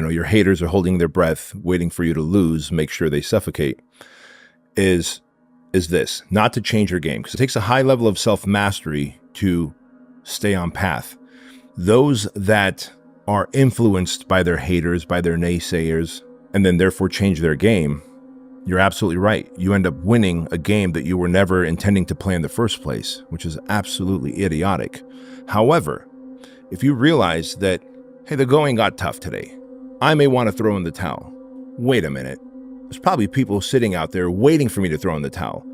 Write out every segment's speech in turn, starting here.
your haters are holding their breath, waiting for you to lose, make sure they suffocate, is this, not to change your game. Because it takes a high level of self-mastery to stay on path. Those that are influenced by their haters, by their naysayers, and then therefore change their game, you're absolutely right. You end up winning a game that you were never intending to play in the first place, which is absolutely idiotic. However, if you realize that, hey, the going got tough today, I may want to throw in the towel. Wait a minute. There's probably people sitting out there waiting for me to throw in the towel.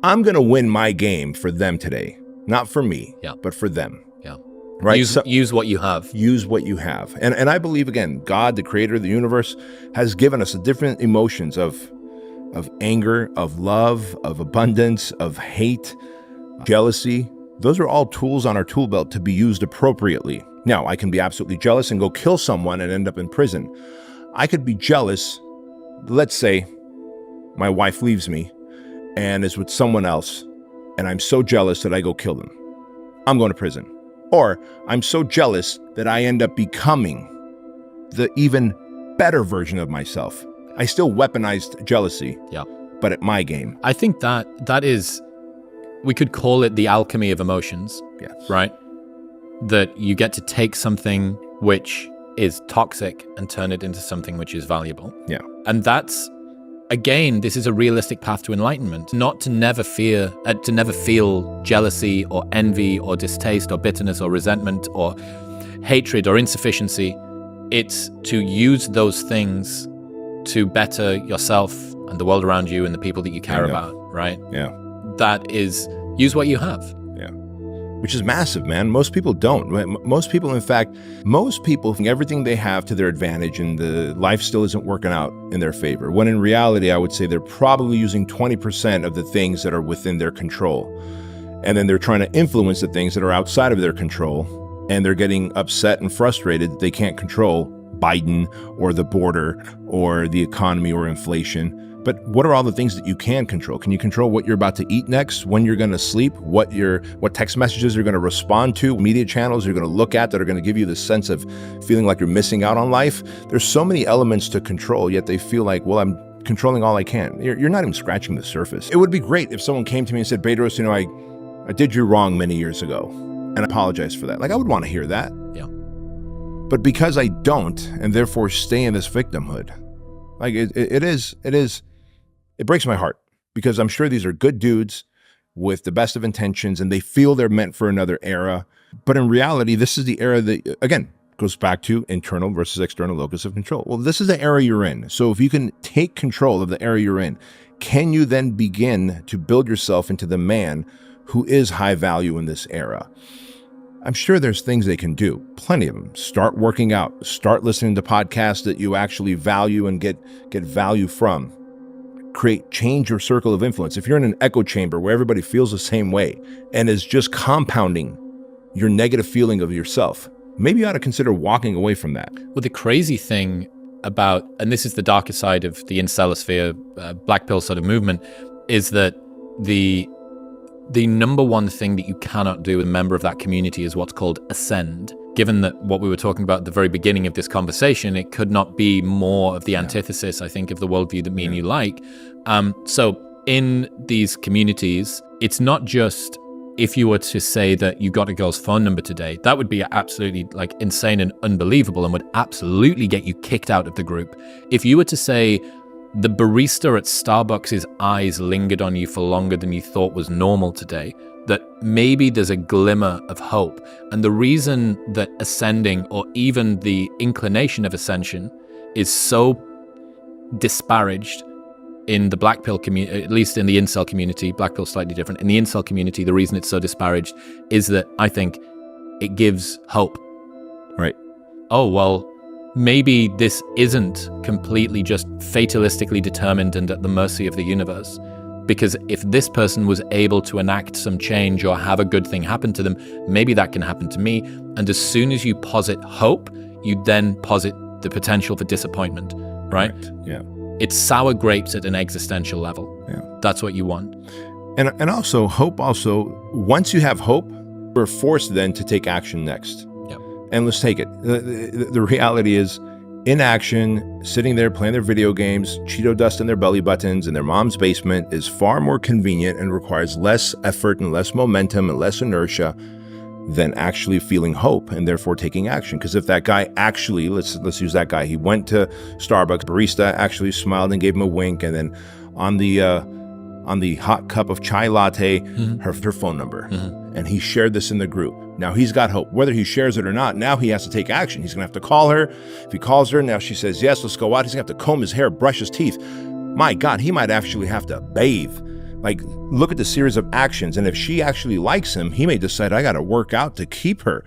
I'm going to win my game for them today. Not for me, but for them. Right? Use what you have. Use what you have. And I believe, again, God, the creator of the universe, has given us different emotions of anger, of love, of abundance, of hate, jealousy. Those are all tools on our tool belt to be used appropriately. Now, I can be absolutely jealous and go kill someone and end up in prison. I could be jealous. Let's say my wife leaves me and is with someone else, and I'm so jealous that I go kill them. I'm going to prison. Or I'm so jealous that I end up becoming the even better version of myself. I still weaponized jealousy, but at my game. I think that is, we could call it the alchemy of emotions, right? That you get to take something which is toxic and turn it into something which is valuable. Yeah. And that's, again, this is a realistic path to enlightenment, not to never fear, to never feel jealousy or envy or distaste or bitterness or resentment or hatred or insufficiency. It's to use those things to better yourself and the world around you and the people that you care about, right? Yeah. That is, use what you have. Yeah. Which is massive, man. Most people don't. Most people, in fact, think everything they have to their advantage and the life still isn't working out in their favor. When in reality, I would say they're probably using 20% of the things that are within their control. And then they're trying to influence the things that are outside of their control. And they're getting upset and frustrated that they can't control Biden or the border or the economy or inflation. But what are all the things that you can control? Can you control what you're about to eat next, when you're going to sleep, what text messages you're going to respond to, media channels you're going to look at that are going to give you the sense of feeling like you're missing out on life? There's so many elements to control, yet they feel like, well, I'm controlling all I can. You're not even scratching the surface. It would be great if someone came to me and said, Bedros, I did you wrong many years ago, and I apologize for that. Like, I would want to hear that. Yeah. But because I don't, and therefore stay in this victimhood, like it breaks my heart, because I'm sure these are good dudes with the best of intentions and they feel they're meant for another era. But in reality, this is the era that, again, goes back to internal versus external locus of control. Well, this is the era you're in. So if you can take control of the era you're in, can you then begin to build yourself into the man who is high value in this era? I'm sure there's things they can do, plenty of them. Start working out, start listening to podcasts that you actually value and get value from. Change your circle of influence. If you're in an echo chamber where everybody feels the same way and is just compounding your negative feeling of yourself, maybe you ought to consider walking away from that. Well, the crazy thing about, and this is the darker side of the incelosphere, black pill sort of movement, is that the number one thing that you cannot do as a member of that community is what's called ascend. Given that what we were talking about at the very beginning of this conversation, it could not be more of the antithesis, I think, of the worldview that me and you like. So in these communities, it's not just, if you were to say that you got a girl's phone number today, that would be absolutely like insane and unbelievable and would absolutely get you kicked out of the group. If you were to say the barista at Starbucks' eyes lingered on you for longer than you thought was normal today, that maybe there's a glimmer of hope. And the reason that ascending, or even the inclination of ascension, is so disparaged in the black pill community, at least in the incel community, black pill slightly different. In the incel community, the reason it's so disparaged is that I think it gives hope. Right. Oh, well, maybe this isn't completely just fatalistically determined and at the mercy of the universe. Because if this person was able to enact some change or have a good thing happen to them, maybe that can happen to me. And as soon as you posit hope, you then posit the potential for disappointment, right? Yeah. It's sour grapes at an existential level. Yeah. That's what you want. And also, hope also, once you have hope, we're forced then to take action next. Yeah. And let's take it. The reality is, in action, sitting there playing their video games, Cheeto dust in their belly buttons in their mom's basement is far more convenient and requires less effort and less momentum and less inertia than actually feeling hope and therefore taking action. Because if that guy actually, let's use that guy, he went to Starbucks, barista actually smiled and gave him a wink, and then on the hot cup of chai latte, her phone number. And he shared this in the group. Now he's got hope. Whether he shares it or not, now he has to take action. He's gonna have to call her. If he calls her, now she says, yes, let's go out. He's gonna have to comb his hair, brush his teeth. My God, he might actually have to bathe. Like, look at the series of actions. And if she actually likes him, he may decide, I gotta work out to keep her.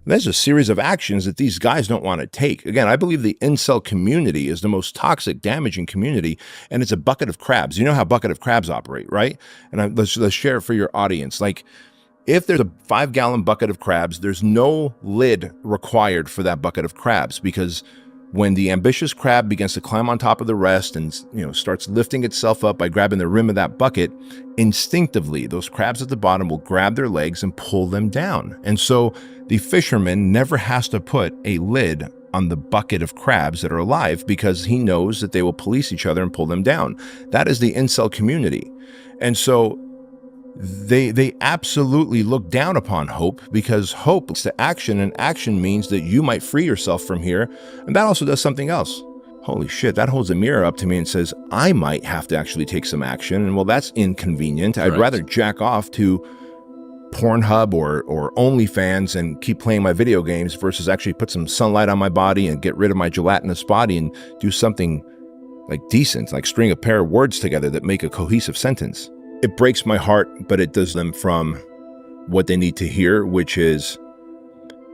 There's a series of actions that these guys don't want to take. Again, I believe the incel community is the most toxic, damaging community, and it's a bucket of crabs. You know how bucket of crabs operate, right? And let's share it for your audience. Like, if there's a 5-gallon bucket of crabs, there's no lid required for that bucket of crabs, because when the ambitious crab begins to climb on top of the rest and starts lifting itself up by grabbing the rim of that bucket, instinctively those crabs at the bottom will grab their legs and pull them down. And so the fisherman never has to put a lid on the bucket of crabs that are alive, because he knows that they will police each other and pull them down. That is the incel community. And so they absolutely look down upon hope, because hope leads to action, and action means that you might free yourself from here. And that also does something else. Holy shit, that holds a mirror up to me and says, I might have to actually take some action. And well, that's inconvenient. I'd rather jack off to Pornhub or OnlyFans and keep playing my video games versus actually put some sunlight on my body and get rid of my gelatinous body and do something like decent, like string a pair of words together that make a cohesive sentence. It breaks my heart, but it does them from what they need to hear, which is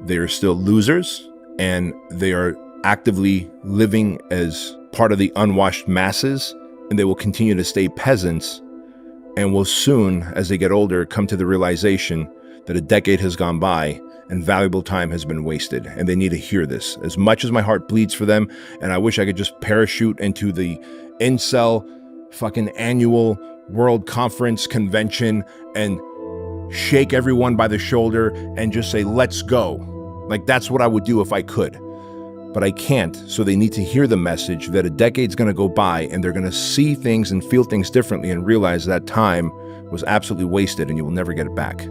they are still losers and they are actively living as part of the unwashed masses, and they will continue to stay peasants and will soon, as they get older, come to the realization that a decade has gone by and valuable time has been wasted, and they need to hear this. As much as my heart bleeds for them, and I wish I could just parachute into the incel fucking annual World Conference convention and shake everyone by the shoulder and just say, let's go. Like, that's what I would do if I could. But I can't, so they need to hear the message that a decade's gonna go by and they're gonna see things and feel things differently and realize that time was absolutely wasted and you will never get it back.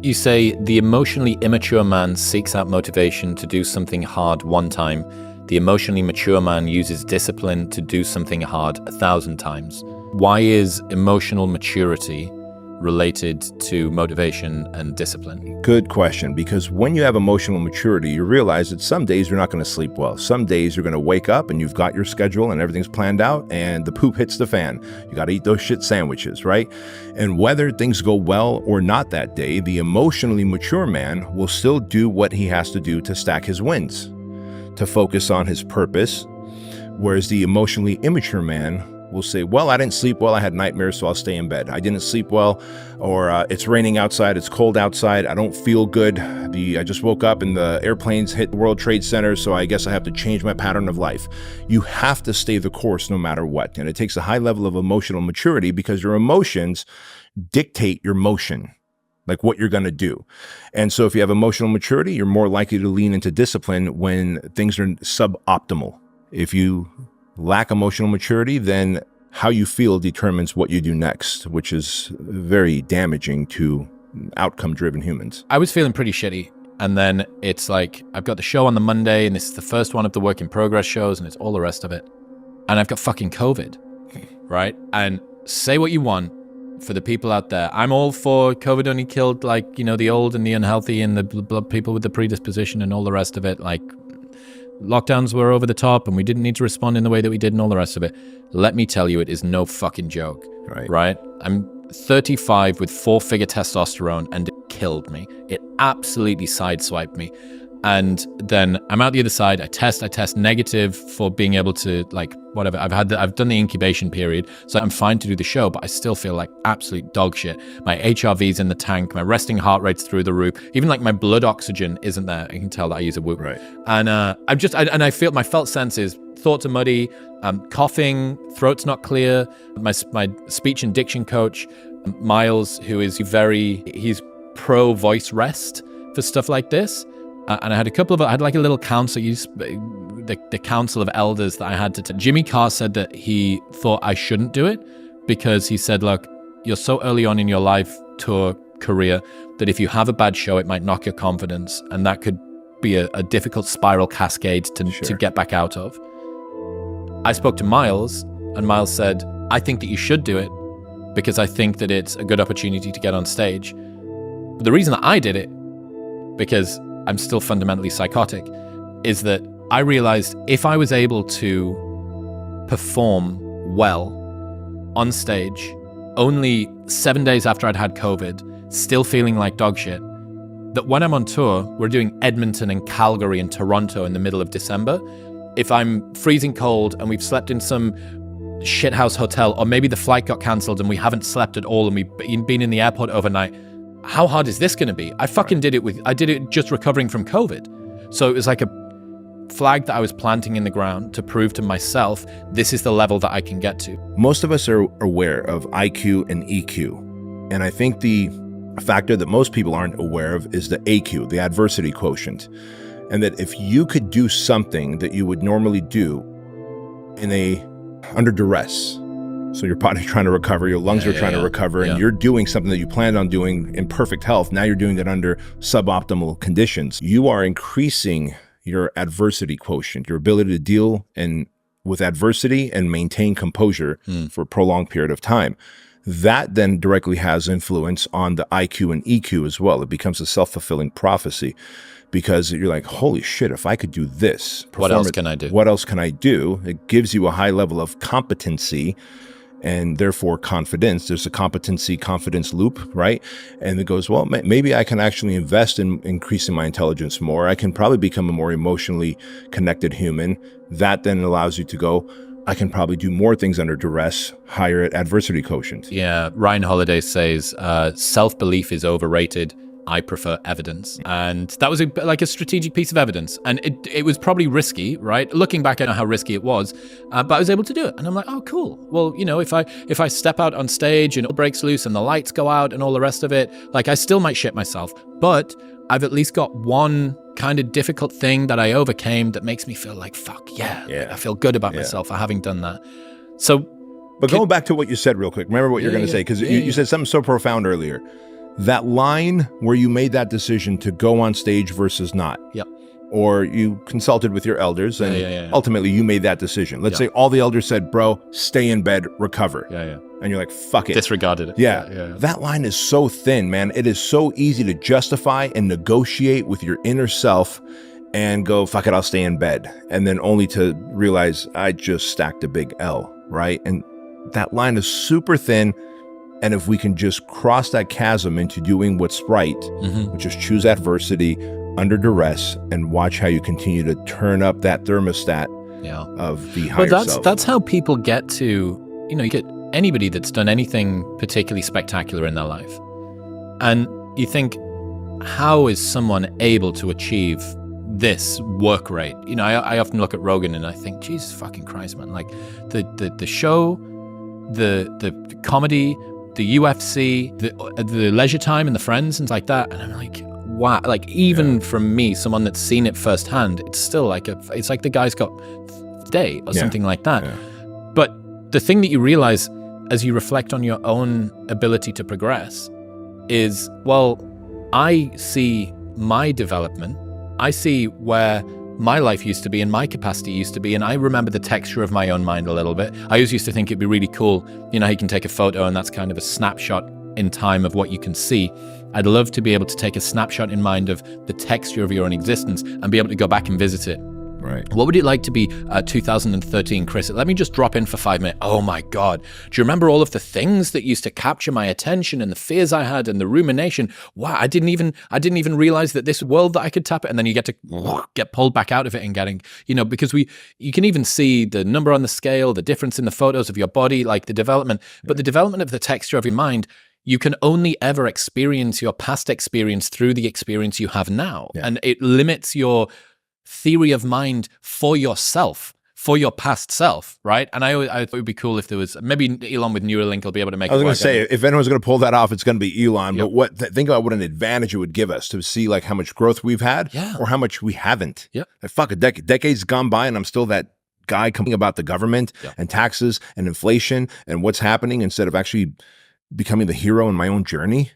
You say the emotionally immature man seeks out motivation to do something hard one time. The emotionally mature man uses discipline to do something hard 1,000 times. Why is emotional maturity related to motivation and discipline? Good question, because when you have emotional maturity, you realize that some days you're not going to sleep well. Some days you're going to wake up and you've got your schedule and everything's planned out and the poop hits the fan. You got to eat those shit sandwiches, right? And whether things go well or not that day, the emotionally mature man will still do what he has to do to stack his wins, to focus on his purpose, whereas the emotionally immature man will say, well, I didn't sleep well, I had nightmares, so I'll stay in bed. I didn't sleep well, or it's raining outside, it's cold outside, I don't feel good. I just woke up and the airplanes hit the World Trade Center, so I guess I have to change my pattern of life. You have to stay the course no matter what. And it takes a high level of emotional maturity, because your emotions dictate your motion, like what you're going to do. And so if you have emotional maturity, you're more likely to lean into discipline when things are suboptimal. If you lack emotional maturity, then how you feel determines what you do next, which is very damaging to outcome-driven humans. I was feeling pretty shitty. And then it's like, I've got the show on the Monday, and this is the first one of the work in progress shows, and it's all the rest of it. And I've got fucking COVID, right? And say what you want for the people out there. I'm all for COVID only killed, like, the old and the unhealthy and the blood people with the predisposition and all the rest of it. Like, lockdowns were over the top and we didn't need to respond in the way that we did and all the rest of it. Let me tell you, it is no fucking joke, right? I'm 35 with 4-figure testosterone and it killed me. It absolutely sideswiped me. And then I'm out the other side. I test negative for being able to, like, whatever. I've done the incubation period, so I'm fine to do the show, but I still feel like absolute dog shit. My HRV's in the tank, my resting heart rate's through the roof. Even like my blood oxygen isn't there. I can tell that I use a Whoop. Right. And I feel my felt senses, thoughts are muddy, coughing, throat's not clear. My speech and diction coach, Miles, who is he's pro voice rest for stuff like this. And I had like a little counselor, the council of elders that I had to Jimmy Carr said that he thought I shouldn't do it because he said, look, you're so early on in your live tour career that if you have a bad show, it might knock your confidence, and that could be a difficult spiral cascade to get back out of. I spoke to Miles, and Miles said, I think that you should do it because I think that it's a good opportunity to get on stage. But the reason that I did it, because I'm still fundamentally psychotic, is that I realized if I was able to perform well on stage only 7 days after I'd had COVID, still feeling like dog shit, that when I'm on tour, we're doing Edmonton and Calgary and Toronto in the middle of December. If I'm freezing cold and we've slept in some shithouse hotel, or maybe the flight got cancelled and we haven't slept at all and we've been in the airport overnight, how hard is this going to be? I fucking did it just recovering from COVID. So it was like a flag that I was planting in the ground to prove to myself, this is the level that I can get to. Most of us are aware of IQ and EQ. And I think the factor that most people aren't aware of is the AQ, the adversity quotient. And that if you could do something that you would normally do under duress, so your body's trying to recover, your lungs are trying to recover, and you're doing something that you planned on doing in perfect health, now you're doing it under suboptimal conditions, you are increasing your adversity quotient, your ability to deal with adversity and maintain composure for a prolonged period of time. That then directly has influence on the IQ and EQ as well. It becomes a self-fulfilling prophecy because you're like, holy shit, if I could do this, what else can I do? What else can I do? It gives you a high level of competency and therefore confidence. There's a competency-confidence loop, right? And it goes, well, maybe I can actually invest in increasing my intelligence more. I can probably become a more emotionally connected human. That then allows you to go, I can probably do more things under duress, higher adversity quotient. Yeah, Ryan Holiday says, self-belief is overrated. I prefer evidence. And that was like a strategic piece of evidence. And it was probably risky, right? Looking back, I know how risky it was, but I was able to do it. And I'm like, oh, cool. Well, if I step out on stage and it breaks loose and the lights go out and all the rest of it, like I still might shit myself, but I've at least got one kind of difficult thing that I overcame that makes me feel like, fuck, yeah. I feel good about myself for having done that. So, but going back to what you said real quick, remember what you're going to say, because you said something so profound earlier. That line where you made that decision to go on stage versus not. Yep. Or you consulted with your elders and ultimately you made that decision. Let's say all the elders said, bro, stay in bed, recover. And you're like, fuck it. Disregarded it. Yeah. That line is so thin, man. It is so easy to justify and negotiate with your inner self and go, fuck it, I'll stay in bed. And then only to realize I just stacked a big L, right? And that line is super thin. And if we can just cross that chasm into doing what's right, which is choose adversity under duress and watch how you continue to turn up that thermostat of the higher self. That's how people get to, you get anybody that's done anything particularly spectacular in their life. And you think, how is someone able to achieve this work rate? I often look at Rogan and I think, Jesus fucking Christ, man, like the show, the comedy, the UFC, the leisure time and the friends and like that. And I'm like, wow. Like even from me, someone that's seen it firsthand, it's still like it's like the guy's got a day or something like that. But the thing that you realize as you reflect on your own ability to progress is, well, I see my development. I see where my life used to be and my capacity used to be, and I remember the texture of my own mind a little bit. I always used to think it'd be really cool, you can take a photo and that's kind of a snapshot in time of what you can see. I'd love to be able to take a snapshot in mind of the texture of your own existence and be able to go back and visit it. Right. What would it like to be 2013, Chris? Let me just drop in for 5 minutes. Oh my God. Do you remember all of the things that used to capture my attention and the fears I had and the rumination? Wow, I didn't even realize that this world that I could tap it. And then you get to get pulled back out of it and getting, because you can even see the number on the scale, the difference in the photos of your body, like the development, but the development of the texture of your mind, you can only ever experience your past experience through the experience you have now. And it limits your theory of mind for yourself for your past self, right? And I thought it would be cool if there was maybe Elon with Neuralink will be able to make. I was going to say, if anyone's going to pull that off, it's going to be Elon. Yep. But think about what an advantage it would give us to see like how much growth we've had, or how much we haven't. Yeah, like, fuck, decades gone by, and I'm still that guy complaining about the government and taxes and inflation and what's happening instead of actually becoming the hero in my own journey.